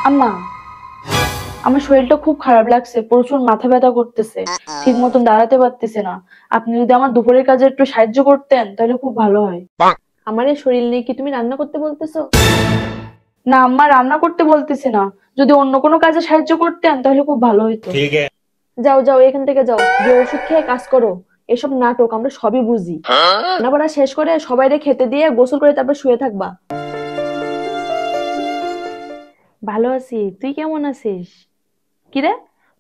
আম্মা, আমার শরীরটা খুব খারাপ লাগছে, প্রচুর মাথা ব্যথা করতেছে, ঠিক মতন দাঁড়াতে পারতেছে না। আপনি যদি আমার দুপুরের কাজে একটু সাহায্য করতেন তাহলে খুব ভালো হয়। আমার এই শরীর নিয়ে কি তুমি রান্না করতে বলতেছো? না আম্মা, রান্না করতে বলতেছি না, যদি অন্য কোনো কাজে সাহায্য করতেন তাহলে খুব ভালো হতো। যাও যাও, এখান থেকে যাও, যে ওষুধ খেয়ে কাজ করো। এসব নাটক আমরা সবই বুঝি। রান্না বাড়া শেষ করে সবাইরে খেতে দিয়ে গোসল করে তারপর শুয়ে থাকবা। ভালো আছি, তুই কেমন আছিস? কিরে,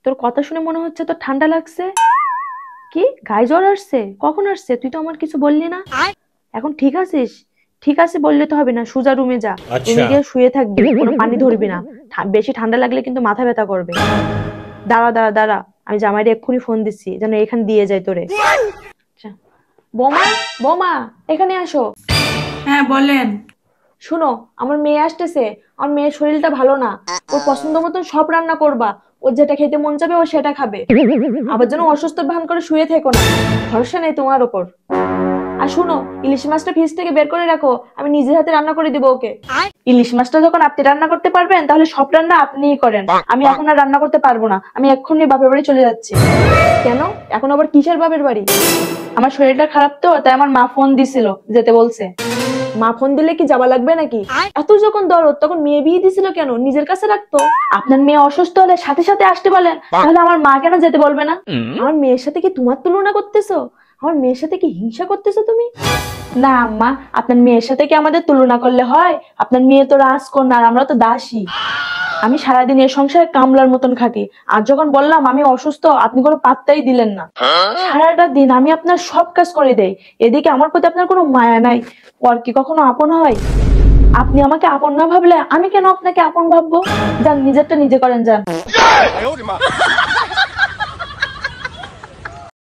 তোর কথা শুনে মনে হচ্ছে তোর ঠান্ডা লাগছে। কি গায়ে জ্বর আসছে? কখন আসছে? তুই তো আমার কিছু বললি না। এখন ঠিক আছিস? ঠিক আছে বললে তো হবে না, সোজা রুমে যা। রুমে গিয়ে শুয়ে থাকবি, কোনো পানি ধরবি না। বেশি ঠান্ডা লাগলে কিন্তু মাথা ব্যথা করবে। দাঁড়া দাঁড়া দাঁড়া, আমি জামাইরে এক্ষুনি ফোন দিচ্ছি যেন এখানে দিয়ে যায় তোরে। আচ্ছা। বৌমা, বৌমা, এখানে আসো। হ্যাঁ বলেন। শুনো, আমার মেয়ে আসতেছে। আমার মেয়ের শরীরটা ভালো না। ওর পছন্দ মতন সব রান্না করবা। ওর যেটা খেতে মন চাবে ও সেটা খাবে। আবার যেন অসুস্থ ভান করে শুয়ে থেকো না। ভরসা নেই তোমার ওপর। আর শুনো, ইলিশ মাছটা ফ্রিজ থেকে বের করে রাখো, আমি নিজের হাতে রান্না করে দিব ওকে। ইলিশ মাছটা যখন আপনি রান্না করতে পারবেন তাহলে সব রান্না আপনিই করেন। আমি এখন আর রান্না করতে পারবো না, আমি এক্ষুনি বাপের বাড়ি চলে যাচ্ছি। কেন? এখন আবার কিসের বাপের বাড়ি? আমার শরীরটা খারাপ তো, তাই আমার মা ফোন দিছিল, যেতে বলছে। মা ফোন দিলে কি যাওয়া লাগবে নাকি? এত যখন দরদ তখন মেয়ে বিয়ে দিছিল কেন? নিজের কাছে রাখতো। আপনার মেয়ে অসুস্থ হলে সাথে সাথে আসতে বলেন, তাহলে আমার মা কেন যেতে বলবে না? আমার মেয়ের সাথে কি তোমার তুলনা করতেছো? আমার মেয়ের সাথে কি হিংসা করতেছো তুমি? না আম্মা, আপনার মেয়ের সাথে কি আমাদের তুলনা করলে হয়? আপনার মেয়ে তো রাজকন্যা আর আমরা তো দাসী। আমি সারাদিন এই সংসারে কামলার মতন খাটি, আর যখন বললাম আমি অসুস্থ আপনি কোনো পাত্তাই দিলেন না। সারাটা দিন আমি আপনার সব কাজ করে দেই, এদিকে আমার প্রতি আপনার কোনো মায়া নাই। পর কি কখনো আপন হয়? আপনি আমাকে আপন না ভাবলে আমি কেন আপনাকে আপন ভাববো? যান, নিজেরটা নিজে করেন, যান।